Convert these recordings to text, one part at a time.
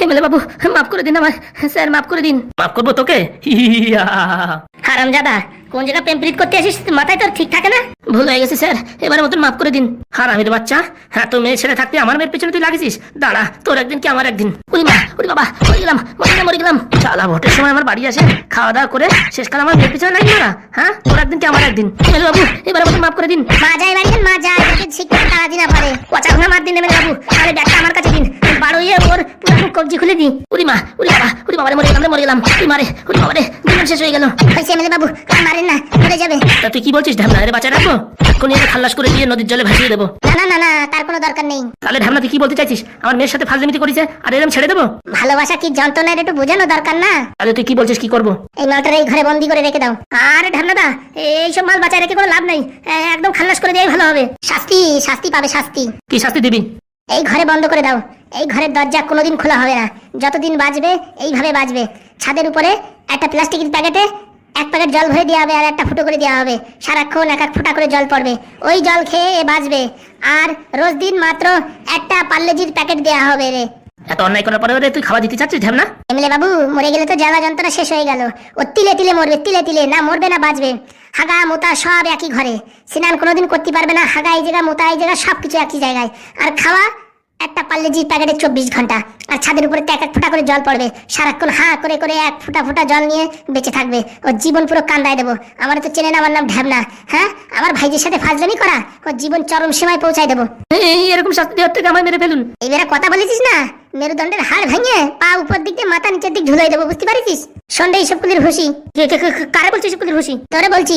MLA বাবু মাফ করে দিন আমায়, স্যার মাফ করে দিন। মাফ করবো তোকে? হারামজাদা, কোন জায়গা প্রেম প্রীত করতে আসিস, মাথায় তোর ঠিক থাকে না? ভুল হয়ে গেছে স্যার, এবারের মতন মাফ করে দিন। হারামির বাচ্চা, হ্যাঁ তো মেয়ে ছেড়ে থাকতে আমার মেয়ের পেছনে তুই লাগিয়েছিস। দাঁড়া, তোর একদিন কি আমার একদিন। ওরে মা, ওরে বাবা, মরে গেলাম। শালা ভোটের সময় আমার বাড়ি আসে, খাওয়া দাওয়া করে শেষকাল আমার মেয়ের পেছনে লাগবে না। হ্যাঁ, তোর একদিন কি আমার একদিন। এমএলএ বাবু এবারের মতন মাফ করে দিন। মা যায় বাড়ি দেন, মা যায়, শিক্ষা তারা দিনা পারে। পচা ভাঙা মার দিন এমএলএ বাবু, আরে ব্যাগটা আমার কাছে দিন, বারো ইয়ে ওর পুরো কবজি খুলে দিন। ওরে মা, ওরে বাবা, মরে গেলাম। তুই মারে, ওরে বাবা রে, জীবন শেষ হয়ে গেল। হয়েছে এমএলএ বাবু, আর মারেন না, মরে যাবে। তা তুই কি বলছিস ঢামনা, এর বাচ্চা রাখবো? এক্ষুনি একে খাল্লাস করে দিয়ে নদীর জলে ভাসিয়ে দেবো। না, তার কোনো দরকার নেই। তাহলে ঢামনা তুই কি বলতে চাইছিস, আমার মেয়ের সাথে ফাজলামিতি করেছে আর এরম ছেড়ে দেবো? ভালোবাসা কি যন্ত্রণা, একটু বোঝানো দরকার না? তাহলে তুই কি বলছিস, কি করবো? এই মালটার এই ঘরে বন্দি করে রেখে দাও। আরে ঢামনাদা, এইসব মাল বাঁচায় রেখে কোনো লাভ নাই, একদম খাল্লাস করে দেওয়াই ভালো হবে। শাস্তি পাবে, শাস্তি। কি শাস্তি দিবি? এই ঘরে বন্ধ করে দাও, এই ঘরের দরজা কোনোদিন খোলা হবে না, যতদিন বাজবে এইভাবে বাজবে। ছাদের উপরে একটা প্লাস্টিকের প্যাকেটে এক প্যাকেট জল ভরে দেওয়া হবে আর একটা ফুটো করে দেওয়া হবে, সারাক্ষণ এক এক ফুটা করে জল পড়বে, ওই জল খেয়ে এ বাজবে। আর রোজ দিন মাত্র একটা পার্লেজির প্যাকেট দেওয়া হবে রে। এত অন্যায় করার পরে তুই খাওয়া দিতে চাচ্ছিস ঢামনা? এমএলএ বাবু, মরে গেলে তো জ্বালা যন্ত্রণা শেষ হয়ে গেল, ও তিলে তিলে মরবে, তিলে তিলে, না মরবে না বাঁচবে। হাগা মোতা সব একই ঘরে, স্নান কোনোদিন করতে পারবে না, হাগা এই জায়গা, মোতা এই জায়গা, সবকিছু একই জায়গায়। আর খাওয়া একটা পার্লেজি প্যাকেটে 24 ঘন্টা। আর ছাদের উপরে এক এক ফোঁটা করে জল পড়বে, সারাক্ষণ হা করে করে এক ফোঁটা ফোঁটা জল নিয়ে বেঁচে থাকবে। ওর জীবন পুরো কান্দায় দেবো। আমার তো চেনে না, আমার নাম ঢ্যাবনা। হ্যাঁ, আমার ভাইদের সাথে ফাজলামি করা, ওর জীবন চরম সীমায় পৌঁছায় দেবো। এরকম শাস্তি দেওয়ার থেকে আমায় মেরে ফেলুন। এইবারে কথা বলেছিস না, মেরুদণ্ডের হাড় ভেঙে পা উপর দিক দিয়ে মাথা নিচের দিক ঝুলাই দেবো, বুঝতে পারিস? সন্ধ্যে এইসব কুলির হুঁশি। কারে বলছিস কুলির হুঁশি? তোরে বলছি।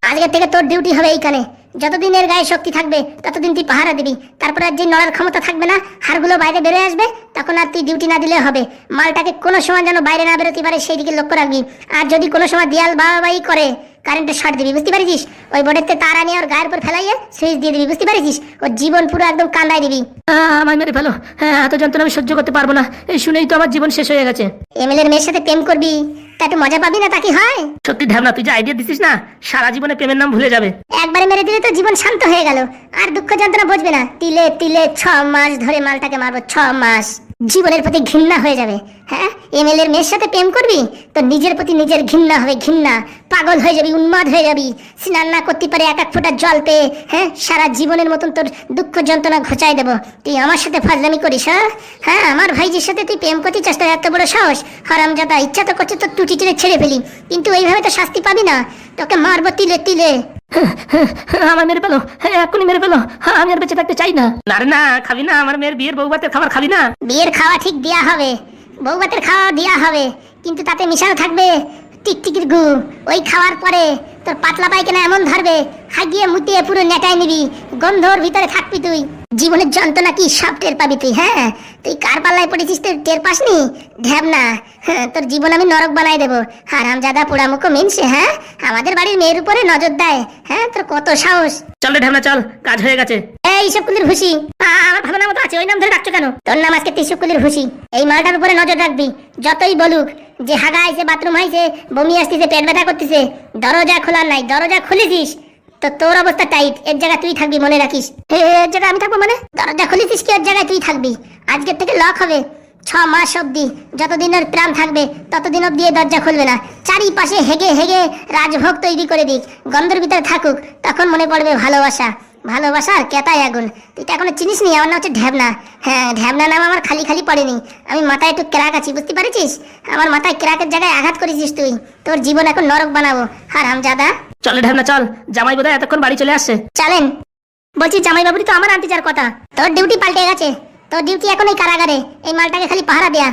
আজকের থেকে তোর ডিউটি হবে এইখানে, যতদিন এর গায়ে শক্তি থাকবে ততদিন তুই পাহারা দিবি। তারপর আর যে নড়ার ক্ষমতা থাকবে না, হাড়গুলো বাইরে বেরোয় আসবে, তখন আর তুই ডিউটি না দিলে হবে। মালটাকে কোনো সময় যেন বাইরে না বেরোতে পারে সেই দিকে লক্ষ্য রাখবি। আর যদি কোনো সময় দেয়াল বাবাই করে, কারেন্টের শর্ট দিবি, বুঝতে পারিস? ওই বোর্ডেতে তারা নিয়ে ওর গায়ের উপর ফেলাইয়ে সুইচ দিয়ে দিবি, বুঝতে পারিস? ওর জীবন পুরো একদম কান্দায় দিবি। আমায় মেরে ফেলো, এত যন্ত্রণা আমি সহ্য করতে পারবো না। এই শুনেই তো আমার জীবন শেষ হয়ে গেছে। এমএলএ এর মেয়ের সাথে প্রেম করবি, তা একটু মজা পাবি না, তা কি হয়? সত্যি ঢ্যাবনা, তুই যে আইডিয়া দিছিস না, সারা জীবনে প্রেমের নাম ভুলে যাবে। একবারে মেরে দিলে তো জীবন শান্ত হয়ে গেল, আর দুঃখ যন্ত্রণা বুঝবে না। তিলে তিলে 6 মাস ধরে মালটাকে মারবো, 6 মাস। জীবনের প্রতি ঘৃণা হয়ে যাবে। হ্যাঁ, এমএলএ এর মেয়ের সাথে প্রেম করবি তো নিজের প্রতি নিজের ঘৃণা হবে, ঘৃণা। পাগল হয়ে যাবি, উন্মাদ হয়ে যাবি। স্নান না করতে পারে এক এক ফোঁটা জল পেয়ে, হ্যাঁ, সারা জীবনের মতন তোর দুঃখ যন্ত্রণা ঘোচাই দেবো। তুই আমার সাথে ফাজলামি করিস? হ্যাঁ, আমার ভাইজির সাথে তুই প্রেম করতে চাস? তোর এত বড় সাহস! হারামজাদা, ইচ্ছা তো করছে তোর টুটি টেনে ছেড়ে ফেলি, কিন্তু এইভাবে তো শাস্তি পাবি না, তোকে মারবো তিলে তিলে। আমার মেরে ফেলো, এক্ষুনি মেরে ফেলো, আমি আর বেঁচে থাকতে চাই না। না রে না, খাবি না আমার মেয়ের বিয়ের বউ ভাতের খাবার খাবি না? বিয়ের খাওয়া ঠিক দেয়া হবে, বউ ভাতের খাওয়া দেয়া হবে, কিন্তু তাতে মিশানো থাকবে টিকটিকির গু। ওই খাওয়ার পরে তোর পাতলা পায়খানা এমন ধরবে, হাগিয়ে মুতিয়ে পুরো নেটায় নিবি, গন্ধর ভিতরে থাকবি তুই। জীবনের যন্ত্রণা কি সব টের পাবি তুই। হ্যাঁ, তুই কার পাল্লায় পড়েছিস তুই টের পাসনি? ঢ্যাবনা, তোর জীবন আমি নরক বানাই দেবো। হারামজাদা পোড়ামুখ মিনছে, হ্যাঁ, আমাদের বাড়ির মেয়ের উপরে নজর দেয়। হ্যাঁ, তোর কত সাহস! চল রে ঢ্যাবনা, চল, কাজ হয়ে গেছে। এইসব কুলির হুঁশি, আমার ভালো নাম তো আছে, ওই নাম ধরে ডাকছো কেন? তোর নাম আজকে তিসুক কুলির হুঁশি। এই মালটার উপরে নজর রাখবি, যতই বলুক যে হাগা আইছে, বাথরুম আইছে, বমি আসতেছে, পেট ব্যথা করতেছে, দরজা খোলা নাই, দরজা খুলেছিস তো তোর অবস্থা টাইট। এর জায়গায় তুই থাকবি, মনে রাখিস। এর জায়গায় আমি থাকবো মানে? দরজা খুলেছিস কি, এর জায়গায় তুই থাকবি। আজকের থেকে লক হবে 6 মাস অব্দি, যতদিন ওর প্রাণ থাকবে ততদিন অব্দি দরজা খুলবে না। চারিপাশে হেগে হেগে রাজভোগ তৈরি করে দিক, গন্ধের ভিতরে থাকুক, তখন মনে পড়বে ভালোবাসা। ভালোবাসার কেতায় আগুন। তুই তো এখনো চিনিস নি, আমার নাম হচ্ছে ঢ্যাবনা। হ্যাঁ, ঢ্যাবনা নাম আমার খালি খালি পড়েনি, আমি মাথায় একটু ক্র্যাক আছি, বুঝতে পারছিস? আমার মাথায় ক্র্যাকের জায়গায় আঘাত করেছিস তুই, তোর জীবন এখন নরক বানাবো। হারামজাদা, চল ঢ্যাবনা চল, জামাই বোধহয় এতক্ষণ বাড়ি চলে আসছে। চলেন। বলছি জামাই বাবুরি তো আমার আনতে যাওয়ার কথা, তোর ডিউটি পাল্টে গেছে। তোর ডিউটি এখন এই কারাগারে, এই মালটাকে খালি পাহারা দেয়া।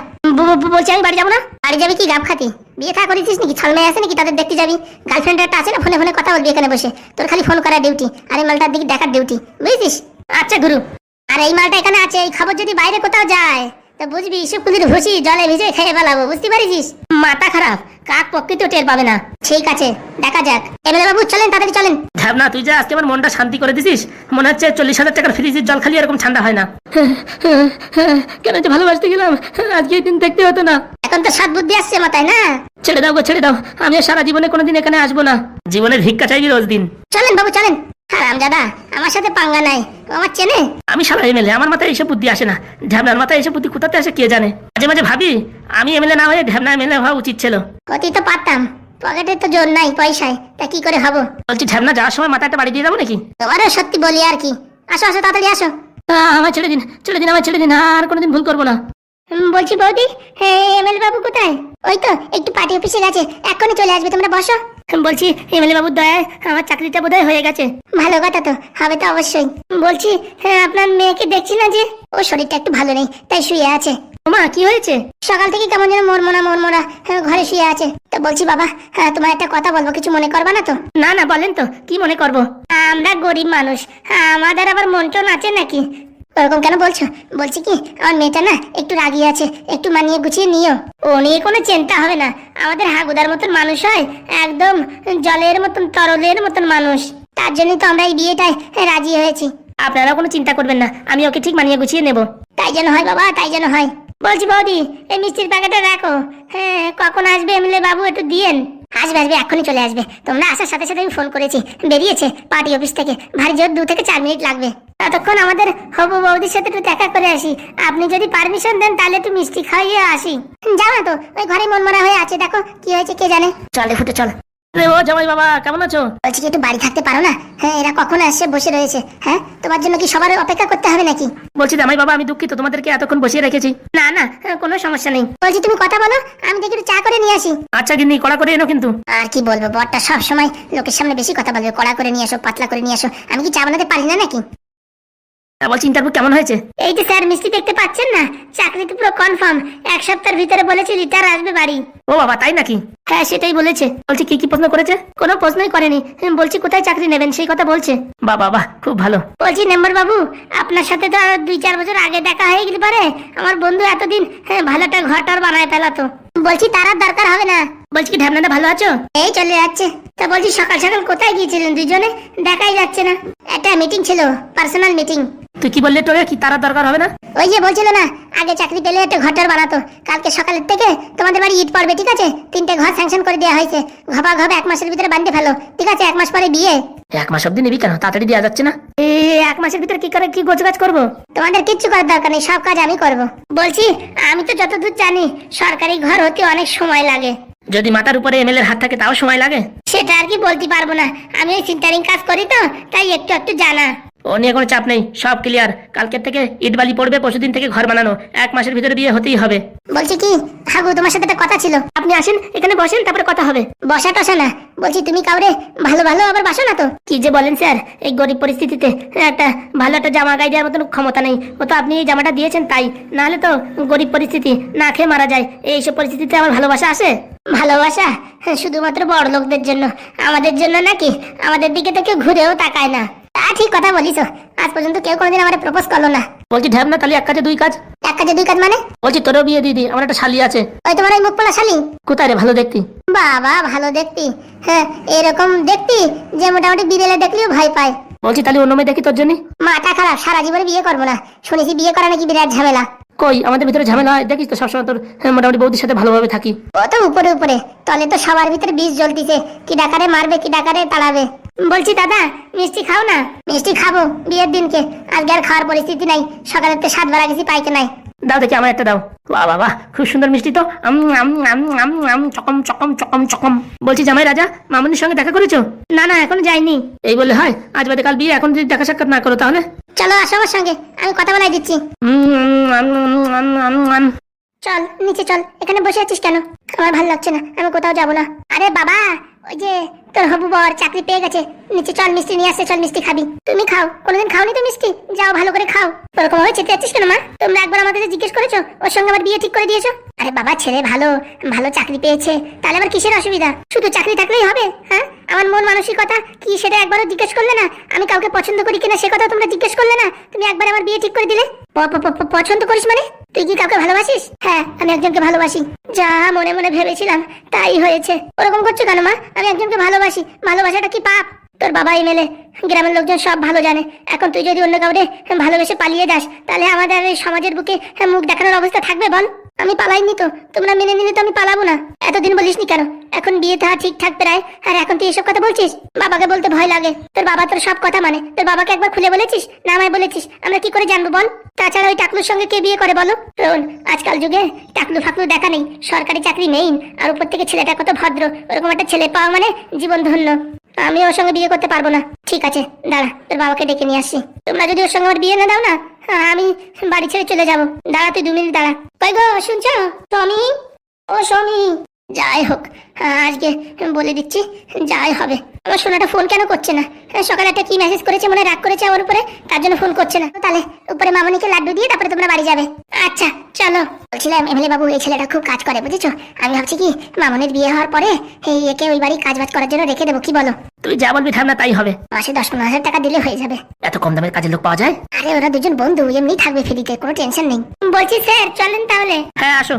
বলছি আমি বাড়ি যাবো না। বাড়ি যাবি কি গাব খাতি? বিয়ে থা করেছিস নাকি? ছলমেয়ে আছে নাকি? তাদের দেখতে যাবি? গার্লফ্রেন্ড একটা আছে না, ফোনে ফোনে কথা বলবি এখানে বসে। তোর খালি ফোন করার ডিউটি, আর এই মালটার দিকে দেখার ডিউটি, বুঝছিস? আচ্ছা গুরু, আর এই মালটা এখানে আছে, এই খবর যদি বাইরে কোথাও যায় তো বুঝবি শুকুলির ভুসি জলে ভিজে খেয়ে ফেলাবো, বুঝতে পারিস? মাথা খারাপ, কাক প্রকৃত টের পাবে না। ঠিক আছে, দেখা যাক। এমএলএ বাবু চলেন, তাড়াতাড়ি চলেন। ঢ্যাবনা, তুই যে আজকে আমার মনটা শান্তি করে দিছিস, মনে হচ্ছে 40,000 টাকার ফ্রিজের জল খালি এরকম ঠান্ডা হয় না। কেন যে ভালোবাসতে গেলাম, আজকে এই দিন দেখতে হতো না। এখন তো সৎ বুদ্ধি আসছে মাথায় না? ছেড়ে দাও গো, ছেড়ে দাও, আমি সারা জীবনে কোনোদিন এখানে আসবো না। জীবনের ভিক্ষা চাইবি রোজ দিন। চলেন বাবু চলেন। হারামজাদা, আমার সাথে পাঙ্গা নাই, ও আমার চেনে। আমি শালা এমএলএ, আমার মাথায় এইসব বুদ্ধি আসে না। ঢ্যাবনার মাথায় এইসব বুদ্ধি কোথাতে আসে কে জানে। মাঝে মাঝে ভাবি আমি এমএলএ না হয়ে ঢ্যাবনা এমএলএ হওয়া উচিত ছিল। অতি তো পারতাম, পকেটে তো জোর নাই পয়সায়, তা কি করে হবো। বলছি ঢ্যাবনা যাওয়ার সময় মাথায় একটা বাড়ি দিয়ে যাবো নাকি? তোমারও সত্যি বলি আর কি। আসো আসো, তাড়াতাড়ি আসো। আমার ছেড়ে দিন, ছেড়ে দিন, আমার ছেড়ে দিন, আর কোনোদিন ভুল করবো না। বলছি বৌদি, এমএলএ বাবু কোথায়? ওই তো একটু পার্টি অফিসে গেছে, এক্ষুনি চলে আসবে, তোমরা বসো। বলছি এমএলএ বাবুর দয়ায় আমার চাকরিটা বোধহয় হয়ে গেছে। ভালো কথা তো, হবে তো অবশ্যই। বলছি আপনার মেয়েকে দেখছি না যে, ও শরীরটা একটু ভালো নেই, তাই শুয়ে আছে। ওমা, কি হয়েছে? সকাল থেকে কেমন যেন মরমরা ঘরে শুয়ে আছে। তো বলছি বাবা, তোমার একটা কথা বলবো, কিছু মনে করবা না তো? না না, বলেন তো, কি মনে করবো? আমরা গরিব মানুষ, আমাদের আবার মন টন আছে নাকি? ওরকম কেন বলছো? বলছি কি, আমার মেয়েটা না একটু রাগি আছে, একটু মানিয়ে গুছিয়ে নিও। ও নিয়ে কোনো চিন্তা হবে না, আমাদের হাগুদার মতন মানুষ হয়, একদম জলের মতন তরলের মতন মানুষ। তার জন্যই তো আমরা এই বিয়েটায় রাজি হয়েছি। আপনারা কোনো চিন্তা করবেন না, আমি ওকে ঠিক মানিয়ে গুছিয়ে নেব। তাই যেন হয় বাবা, তাই যেন হয়। বলছি বৌদি, এই মিষ্টির প্যাকেটটা রাখো। কখন আসবে এমএলএ বাবু, একটু দিয়েন। আসবে আসবে, এক্ষুনি চলে আসবে। তোমরা আসার সাথে সাথে আমি ফোন করেছি, বেরিয়েছে পার্টি অফিস থেকে, ভারী জোর 2 থেকে 4 মিনিট লাগবে। ততক্ষণ আমাদের হবু বৌদির সাথে একটু দেখা করে আসি। আপনি যদি পারমিশন দেন তাহলে একটু মিষ্টি খাইয়ে আসি। যাও না তো, ওই ঘরে মনমরা হয়ে আছে, দেখো কি হয়েছে কে জানে। চলে ফুটে চল। ও জামাই বাবা, কেমন আছো? বলছি কি একটু বাড়ি থাকতে পারো না? এরা কখন আসছে, বসে রয়েছে। তোমার জন্য কি সবার অপেক্ষা করতে হবে নাকি? বলছি জামাই বাবা, আমি দুঃখিত, তোমাদেরকে এতক্ষণ বসিয়ে রেখেছি। না না, কোনো সমস্যা নেই। বলছি তুমি কথা বলো, আমি দেখি একটু চা করে নিয়ে আসি। আচ্ছা গিন্নি, কড়া করে এনো কিন্তু। আর কি বলবো, বরটা সব সময় লোকের সামনে বেশি কথা বলবে, কড়া করে নিয়ে আসো, পাতলা করে নিয়ে আসো। আমি কি চা বানাতে পারি না নাকি? বলছি ইন্টারভিউ কেমন হয়েছে? এই যে স্যার, মিষ্টি দেখতে পাচ্ছেন না, চাকরি তো পুরো কনফার্ম। 1 সপ্তাহের ভিতরে বলেছে রিটার আসবে বাড়ি। ও বাবা, তাই নাকি? হ্যাঁ, সেটাই বলেছে। বলছি কি কি প্রশ্ন করেছে? কোনো প্রশ্নই করেনি, বলছি কোথায় চাকরি নেবেন সেই কথা বলছে। বাবা বাহ, খুব ভালো। বলছি মেম্বার বাবু, আপনার সাথে তো 2-4 বছর আগে দেখা হয়ে গেলে পারে, আমার বন্ধু এতদিন ভালো একটা ঘর বানায় ফেলাতো। বলছি তার আর দরকার হবে না। বলছি কি ঢ্যাবনাটা ভালো আছো? এই চলে যাচ্ছে। তা বলছি সকাল সকাল কোথায় গিয়েছিলেন দুজনে, দেখাই যাচ্ছে না। একটা মিটিং ছিল, পার্সোনাল মিটিং। তুই কি বললি, তোর কি তার দরকার হবে না? ওই যে বলছিল না, আগে চাকরি পেলে একটা ঘর বানাতো। কালকে সকালের থেকে তোমাদের বাড়ি ইট পড়বে, ঠিক আছে? 3টে ঘর স্যাংশন করে দেওয়া হয়েছে, ঘবা 1 মাসের ভিতরে বানিয়ে ফেলো, ঠিক আছে? 1 মাস পরে বিয়ে। 1 মাস অব্দি নিবি কেন? তাড়াতাড়ি দেওয়া যাচ্ছে না? 1 মাসের ভিতরে কি করে কি গোছগাছ করবো? তোমাদের কিচ্ছু করার দরকার নেই, সব কাজ আমি করব। বলছি আমি তো যতদূর জানি সরকারি ঘর হতে অনেক সময় লাগে। যদি মাথার উপরে এমএলএ এর হাত থাকে তাও সময় লাগে? সেটা আর কি বলতে পারবো না, আমি ওই সিন্টারিং কাজ করি তো, তাই একটু একটু জানা। ও নিয়ে কোনো চাপ নেই, সব ক্লিয়ার। কালকের থেকে ইট বালি পড়বে, পরশুদিন থেকে ঘর বানানো, 1 মাসের ভিতরে বিয়ে হতেই হবে। বলছি কি হাগু, তোমার সাথে একটা কথা ছিল। আপনি আসেন, এখানে বসেন, তারপরে কথা হবে। বসা টসা না, বলছি তুমি কাউরে ভালো ভালো আবার বাসো না তো? কি যে বলেন স্যার, এই গরিব পরিস্থিতিতে একটা ভালো একটা জামা গায়ে দেওয়ার মতন ক্ষমতা নেই। ও তো আপনি এই জামাটা দিয়েছেন তাই, নাহলে তো গরিব পরিস্থিতি, না খেয়ে মারা যায়। এইসব পরিস্থিতিতে আমার ভালোবাসা আসে? ভালোবাসা শুধুমাত্র বড় লোকদের জন্য, আমাদের জন্য নাকি? আমাদের দিকে তো কেউ ঘুরেও তাকায় না। তা ঠিক কথা বলিস, আজ পর্যন্ত কেউ কোনোদিন আমার প্রপোজ করলো না। বলছি ঢ্যাবনা, তাহলে 1 কাজে 2 কাজ। 1 কাজে 2 কাজ মানে? বলছি তোরও বিয়ে দিদি, আমার একটা শালি আছে। ওই তোমার ওই মুখ পোলা শালি? কোথায় রে, ভালো দেখতি? বাবা ভালো দেখতি? এরকম দেখতি যে মোটামুটি বিড়েলে দেখলেও ভয় পায়। বলছি তাহলে অন্য মেয়ে দেখি তোর জন্য। মাথা খারাপ, সারা জীবনে বিয়ে করবো না, শুনেছি বিয়ে করা নাকি বিরাট ঝামেলা। কই, আমাদের ভিতরে ঝামেলা হয়? দেখিস তো সবসময় তোর মোটামুটি বৌদির সাথে ভালোভাবে থাকি। ও তো উপরে উপরে, তলে তো সবার ভিতরে বিষ জ্বলতিছে, কি ডাকারে মারবে কি ডাকারে তাড়াবে। বলছি দাদা, মিষ্টি খাও না? মিষ্টি খাবো বিয়ের দিনকে, আজকে আর খাওয়ার পরিস্থিতি নাই, সকালের তো 7 বার গেছি পাইকে নাই। দাও দেখি, আমার একটা দাও। বাহ বাবা, খুব সুন্দর মিষ্টি তো। চকম চকম চকম চকম। বলছি জামাই রাজা, মামুনির সঙ্গে দেখা করেছো? না না, এখনো যাইনি। এই বলে হয়, আজ বাদে কাল বিয়ে, এখন যদি দেখা সাক্ষাৎ না করো তাহলে? চলো আসো আমার সঙ্গে, আমি কথা বলাই দিচ্ছি। চল নিচে চল, এখানে বসে আছিস কেন? আমার ভালো লাগছে না, আমি কোথাও যাবো না। আরে বাবা, ওই যে তোর হবু বর চাকরি পেয়ে গেছে, নিচে চল, মিষ্টি নিয়ে আসছে, চল মিষ্টি খাবি। তুমি খাও, কোনোদিন খাওনি তো মিষ্টি, যাও ভালো করে খাও। ওরকম ভাবে চেতে যাচ্ছিস কেন মা? তোমরা একবার আমাদের জিজ্ঞেস করেছো ওর সঙ্গে আমার বিয়ে ঠিক করে দিয়েছো? আরে বাবা, ছেলে ভালো ভালো চাকরি পেয়েছে, তাহলে আবার কিসের অসুবিধা? শুধু চাকরি থাকলেই হবে? আমার মন মানসিকতা কি সেটা একবারও জিজ্ঞেস করলে না? আমি কাউকে পছন্দ করি কিনা সে কথা তোমরা জিজ্ঞেস করলে না? তুমি একবার আমার বিয়ে ঠিক করে দিলে। পছন্দ করিস মানে? তুই কি কাউকে ভালোবাসিস? হ্যাঁ, আমি একজনকে ভালোবাসি। যা মনে মনে ভেবেছিলাম তাই হয়েছে। ওরকম করছো কেন মা? আমি একজনকে ভালোবাসি, ভালোবাসাটা কি পাপ? তোর বাবা এমএলএ, গ্রামের লোকজন সব ভালো জানে। এখন তুই যদি অন্য কাউরে ভালোবেসে পালিয়ে যাস, তাহলে আমাদের এই সমাজের বুকে মুখ দেখানোর অবস্থা থাকবে বল? আমি পালাইনি তো, তোমরা মেনে নিলে তো আমি পালাবো না। এতদিন বলিসনি কেন? এখন বিয়ে থা ঠিকঠাক প্রায়, আর এখন তুই এসব কথা বলছিস? বাবাকে বলতে ভয় লাগে। তোর বাবা তোর সব কথা মানে, তোর বাবাকে একবার খুলে বলেছিস না? আমায় বলেছিস? আমরা কি করে জানবো বল? তাছাড়া ওই টাকলুর সঙ্গে কে বিয়ে করে বলো? শোন, আজকাল যুগে টাকলু ফাকলু দেখা নেই, সরকারি চাকরি নেই, আর উপর থেকে ছেলেটা কত ভদ্র, ওরকম একটা ছেলে পাওয়া মানে জীবন ধন্য। আমি ওর সঙ্গে বিয়ে করতে পারবো না। ঠিক আছে, দাঁড়া, তোর বাবাকে ডেকে নিয়ে আসছি। তোমরা যদি ওর সঙ্গে ওর বিয়ে না দাও না, আমি বাড়ি ছেড়ে চলে যাবো। দাঁড়া, তুই 2 মিনিট দাঁড়া। কই গো, শুনছো? টমি, ও শনি। যাই হোক, আজকে বলে দিচ্ছি, যাই হবে। আমার সোনাটা ফোন কেন করছে না? সকালে একটা কি মেসেজ করেছে, মনে রাগ করেছে আমার উপরে, তার জন্য ফোন করছে না। তাহলে উপরে মামনিকে লাড্ডু দিয়ে তারপরে তোমরা বাড়ি যাবে। আচ্ছা চলো। বলছিলাম এমএলএ বাবু, এই ছেলেটা খুব কাজ করে, বুঝেছো? আমি ভাবছি কি, মামনির বিয়ে হওয়ার পরে এই একে ওই বাড়ি কাজ বাজ করার জন্য রেখে দেবো, কি বলো? তুই যা বলবি ঠান্ডা তাই হবে। মাসে 10-15 হাজার টাকা দিলে হয়ে যাবে। এত কম দামের কাজের লোক পাওয়া যায়? আরে ওরা দুজন বন্ধু, এমনি থাকবে ফ্রিতে, কোনো টেনশন নেই। বলছি স্যার, চলেন তাহলে। হ্যাঁ আসো।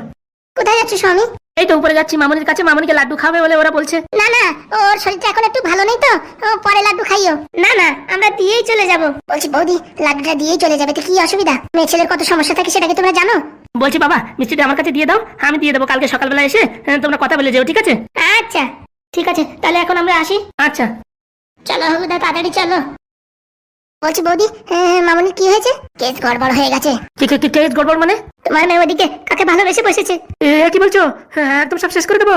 কোথায় যাচ্ছ স্বামী? এই তো উপরে যাচ্ছি মামনির কাছে, মামনিকে লাড্ডু খাবে বলে ওরা বলছে। না না, ওর শরীরটা এখন একটু ভালো নেই তো, ও পরে লাড্ডু খাইও। না না, আমরা দিয়েই চলে যাব। বলছি বৌদি, লাড্ডুটা দিয়েই চলে যাবে তো কি অসুবিধা? মেয়ে ছেলের কত সমস্যা থাকে সেটা কি তোমরা জানো? বলছি বাবা, মিষ্টিটা আমার কাছে দিয়ে দাও, আমি দিয়ে দেবো কালকে সকালবেলা এসে। তোমরা কথা বলে যাও, ঠিক আছে? আচ্ছা ঠিক আছে, তাহলে এখন আমরা আসি। আচ্ছা চলো হবুদা, তাড়াতাড়ি চলো। বলছি বৌদি, মামনি কি হয়েছে? কেস গড়বড় হয়ে গেছে। কি কি কেস গড়বড় মানে? তোমার মেয়ে ওদিকে কাকে ভালোবেসে বসেছে। কি বলছো? হ্যাঁ একদম সব শেষ করে দেবো।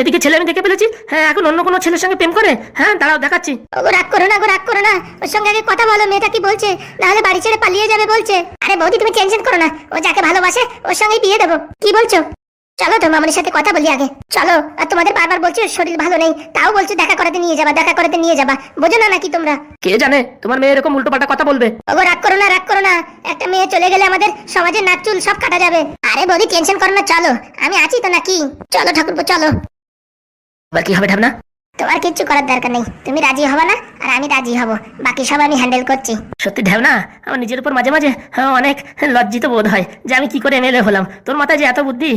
এদিকে ছেলে আমি দেখে ফেলেছি, হ্যাঁ এখন অন্য কোনো ছেলের সঙ্গে প্রেম করে। হ্যাঁ দাঁড়াও দেখাচ্ছি। ও রাগ করো না গো, রাগ করো না। ওর সঙ্গে আগে কথা বলো, মেয়েটা কি বলছে, নাহলে বাড়ি ছেড়ে পালিয়ে যাবে বলছে। আরে বৌদি তুমি টেনশন করো না, ও যাকে ভালোবাসে ওর সঙ্গেই বিয়ে দেবো। কি বলছো? চলো তো মামনির সাথে কথা বলি আগে, চলো। আর তোমাদের বারবার বলছি ওর শরীর ভালো নেই, তাও বলছো দেখা করাতে নিয়ে যাবা, দেখা করাতে নিয়ে যাবা। বোঝো না নাকি তোমরা? কে জানে তোমার মেয়ে এরকম উল্টো পাল্টা কথা বলবে। ওগো রাগ করো না, রাগ করো না। একটা মেয়ে চলে গেলে আমাদের সমাজের নাক চুল সব কাটা যাবে। আরে বৌদি টেনশন করো না, চলো, আমি আছি তো নাকি? চলো ঠাকুরপো চলো। এবার কি হবে ঢাবনা? তোমার কিচ্ছু করার দরকার নেই, তুমি রাজি হবা না আর আমি রাজি হব, বাকি সব আমি হ্যান্ডেল করছি। সত্যি ঢেবনা, আমার নিজের উপর মাঝে মাঝে অনেক লজ্জিত বোধ হয় যে আমি কি করে এমএলএ হলাম। তোর মাথায় যে এত বুদ্ধি,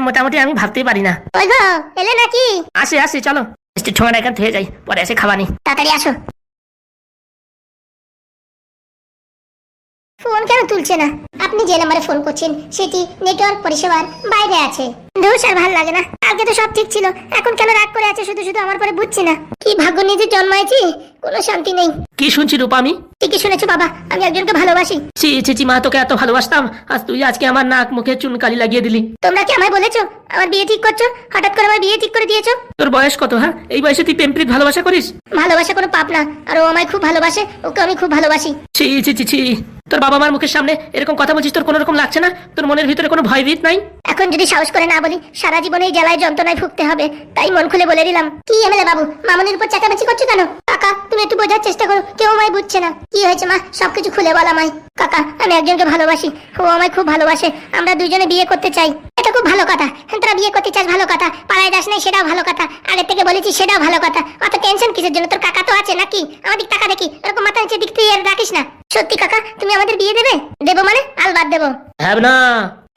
মোটামুটি আমি ভাবতেই পারি না। ওই গো, এলে নাকি? আসি আসি, চলো মিষ্টির ঠোঙাটা এখান থেকে যাই, পরে এসে খাবানি। তাড়াতাড়ি আসো। ফোন কেন তুলছে না? আপনি যে নাম্বারে ফোন করছেন সেটি নেটওয়ার্ক পরিষেবার বাইরে আছে। দোষ আর ভাল লাগে না, আগে তো সব ঠিক ছিল, এখন কেন রাগ করে আছে শুধু শুধু আমার পরে বুঝছি না। কি ভাগ্য নিয়ে যে জন্মাইছি, কোনো শান্তি নেই। কি শুনছি রূপা আমি? ঠিকই শুনেছো বাবা, আমি একজনকে ভালোবাসি। চিচি মা, তোকে এত ভালোবাসতাম, আজ তুই আজকে আমার নাক মুখে চুনকালি লাগিয়ে দিলি। তোমরা কি আমায় বলেছো আমার বিয়ে ঠিক করছো? হঠাৎ করে আমার বিয়ে ঠিক করে দিয়েছো। তোর বয়স কত? হ্যাঁ এই বয়সে তুই প্রেমপ্রীত ভালোবাসা করিস? ভালোবাসা কোনো পাপ না, আর ও আমায় খুব ভালোবাসে, ওকে আমি খুব ভালোবাসি। ছি ছি ছি ছি, তোর বাবা মার মুখের সামনে এরকম কথা বলছিস, তোর কোনো রকম লাগছে না? তোর মনের ভিতরে কোনো ভয়ভীত নাই? এখন যদি সাহস করে না বলি, সারা জীবন এই জ্বালায় যন্ত্রণায় ভুগতে হবে, তাই মন খুলে বলে দিলাম। কি এমএলএ বাবু, মামনির উপর চেঁচামেচি করছো কেন? কাকা তুমি একটু বোঝার চেষ্টা করো, কেউ আমায় বুঝছে না। কি হয়েছে মা, সবকিছু খুলে বল আমায়। কাকা আমি একজনকে ভালোবাসি, ও আমায় খুব ভালোবাসে, আমরা দুজনে বিয়ে করতে চাই। এটা খুব ভালো কথা, তোরা বিয়ে করতে চাস ভালো কথা, পাড়ায় যাস নাই সেটাও ভালো কথা, আগে থেকে বলেছি সেটাও ভালো কথা। অত টেনশন কিসের জন্য? তোর কাকা তো আছে নাকি? আমার দিক টাকা দেখি, এরকম মাথা নিচে দিক তুই আর রাখিস না। সত্যি কাকা তুমি আমাদের বিয়ে দেবে? দেবো মানে আলবাদ দেবো। হ্যাঁ না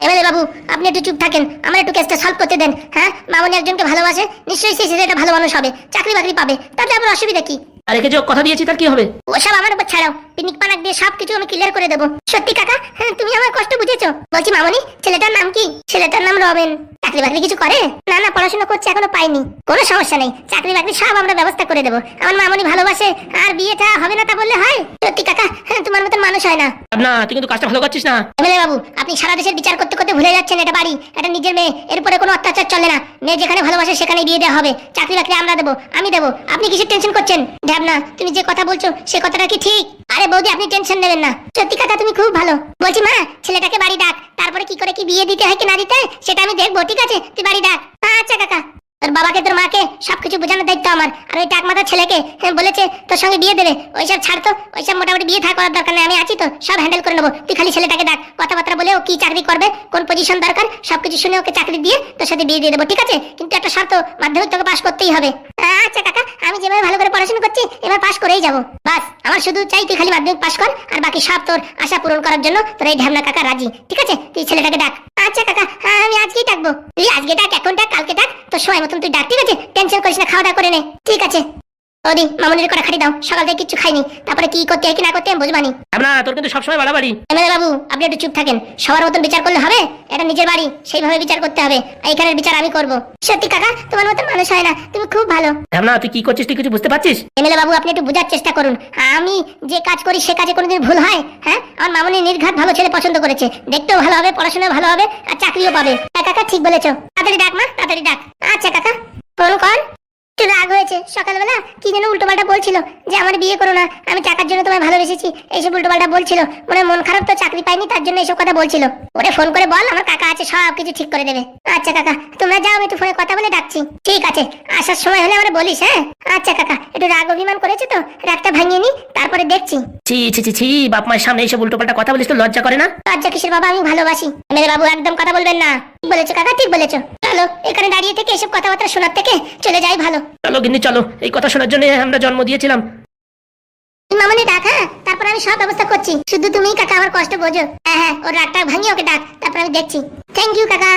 এমএলএ বাবু আপনি একটু চুপ থাকেন, আমার একটু কেসটা সলভ করতে দেন। হ্যাঁ মামনি একজনকে ভালোবাসে, নিশ্চয়ই সেই ছেলেটা ভালো মানুষ হবে, চাকরি বাকরি পাবে, তাতে আমার অসুবিধা কি? আর একে যে কথা দিয়েছি তার কি হবে? ওসব আমার উপর ছাড়াও, পিকনিক পানাক দিয়ে সবকিছু আমি ক্লিয়ার করে দেবো। সত্যি কাকা, হ্যাঁ তুমি আমার কষ্ট বুঝেছো। বলছি মামনি, ছেলেটার নাম কি? ছেলেটার নাম রবেন। চাকরি বাকরি কিছু করে? না না, পড়াশোনা করছে, এখনো পাইনি। কোনো সমস্যা নেই, চাকরি বাকরি সব আমরা ব্যবস্থা করে দেবো। আমার মামনি ভালোবাসে, আর বিয়েটা হবে না তা বললে হয়? সত্যি কাকা, হ্যাঁ তোমার মতন মানুষ হয় না। না তুই কিন্তু কাজটা ভালো করছিস না। এমএলএ বাবু আপনি সারা দেশের বিচার করতে করতে ভুলে যাচ্ছেন, এটা বাড়ি, এটা নিজের মেয়ে, এর উপরে কোনো অত্যাচার চলে না। মেয়ে যেখানে ভালোবাসে সেখানে বিয়ে দেওয়া হবে, চাকরি বাকরি আমরা দেবো, আমি দেবো। আপনি কিসের টেনশন করছেন? ঢ্যাবনা তুমি যে কথা বলছো সে কথাটা কি ঠিক? আরে বৌদি আপনি টেনশন নেবেন না, সত্যি কথা তুমি খুব ভালো। বলছি মা, ছেলেটাকে বাড়ি ডাক, তারপরে কি করে কি বিয়ে দিতে হয় কি না দিতে হয় সেটা আমি দেখবো, ঠিক আছে? তুই বাড়ি ডাক। আচ্ছা কাকা। তোর বাবাকে তোর মাকে সবকিছু বোঝানোর দায়িত্ব আমার, আর ওই টাকমাথার ছেলেকে বলেছে তোর সঙ্গে বিয়ে দেবে, ওইসব ছাড় তো, ওইসব মোটামুটি বিয়ে থাকা করার দরকার নেই, আমি আছি তো, সব হ্যান্ডেল করে নেবো। তুই খালি ছেলেটাকে ডাক, কথাবার্তা বলে ও কি চাকরি করবে, কোন পজিশন দরকার সবকিছু শুনে ওকে চাকরি দিয়ে তোর সাথে বিয়ে দিয়ে দেবো, ঠিক আছে? কিন্তু একটা শর্ত, মাধ্যমিক তোকে পাস করতেই হবে। আচ্ছা কাকা, আমি যেভাবে ভালো করে পড়াশোনা করছি এবার পাস করেই যাবো, বাস আমার শুধু চাই তুই খালি মাধ্যমিক পাস কর, আর বাকি সব তোর আশা পূরণ করার জন্য তোর এই ঢ্যামনা কাকা রাজি, ঠিক আছে? তুই ছেলেটাকে ডাক। আচ্ছা কাকা, হ্যাঁ আমি আজকেই ডাকবো। তুই আজকে ডাক, এখন ডাক, কালকে ডাক, তোর সময় মতন তুই ডাক, ঠিক আছে? টেনশন করিস না, খাওয়া দাওয়া করে নে, ঠিক আছে? ওদি মামুনির করে খাটি দাও, সকাল থেকে কিচ্ছু খাইনি, তারপরে কি করতে হয় কি না করতে আমি বুঝবানি। না তোর কিন্তু সবসময় বাড়াবাড়ি। এমএলএ বাবু আপনি একটু চুপ থাকেন, সবার মতন বিচার করলে হবে? এটা নিজের বাড়ি, সেইভাবে বিচার করতে হবে, আর এখানের বিচার আমি করব। সত্যি কাকা তোমার মতন মানুষ হয় না, তুমি খুব ভালো। না তুই কি করছিস, তুই কিছু বুঝতে পারছিস? এমএলএ বাবু আপনি একটু বোঝার চেষ্টা করুন, আমি যে কাজ করি সে কাজে কোনোদিন ভুল হয়? হ্যাঁ, আমার মামুনি নির্ঘাত ভালো ছেলে পছন্দ করেছে, দেখতেও ভালো হবে, পড়াশোনাও ভালো হবে, আর চাকরিও পাবে। হ্যাঁ কাকা ঠিক বলেছো, তাড়াতাড়ি ডাক মা, তাড়াতাড়ি ডাক। আচ্ছা কাকা ফোন কর। একটু রাগ হয়েছে, সকালবেলা কি যেন উল্টোপাল্টা বলছিল, যে আমার বিয়ে করো না, আমি টাকার জন্য তোমায় ভালোবেসেছি, এইসব উল্টোপাল্টা বলছিল। মন খারাপ তো, চাকরি পাইনি তার জন্য এইসব কথা বলছিল। ওরে ফোন করে বল আমার কাকা আছে, সব কিছু ঠিক করে দেবে। আচ্ছা কাকা তোমরা যাও, আমি একটু ফোনে কথা বলে ডাকছি। ঠিক আছে, আসার সময় হলে আমার বলিস। হ্যাঁ আচ্ছা কাকা, একটু রাগ অভিমান করেছে তো, রাগটা ভাঙিয়ে নি, তারপরে দেখছি। ছি ছি ছি ছি, বাপ মায়ের সামনে এইসব উল্টোপাল্টা কথা বলিস তো লজ্জা করে না? লজ্জা কিসের বাবা, আমি ভালোবাসি। এমএলএ বাবু একদম কথা বলবেন না। ঠিক বলেছো কাকা, ঠিক বলেছো। চলো এখানে দাঁড়িয়ে থেকে এসব কথাবার্তা শোনার থেকে চলে যাই ভালো। চলো গিন্নি চলো, এই কথা শোনার জন্য আমরা জন্ম দিয়েছিলাম। মামনি ডাক, হ্যাঁ তারপর আমি সব ব্যবস্থা করছি, শুধু তুমি কাকা আমার কষ্ট বোঝো। হ্যাঁ হ্যাঁ, ওর রাগটা ভাঙিয়ে ওকে ডাক, তারপর আমি দেখছি। থ্যাংক ইউ কাকা।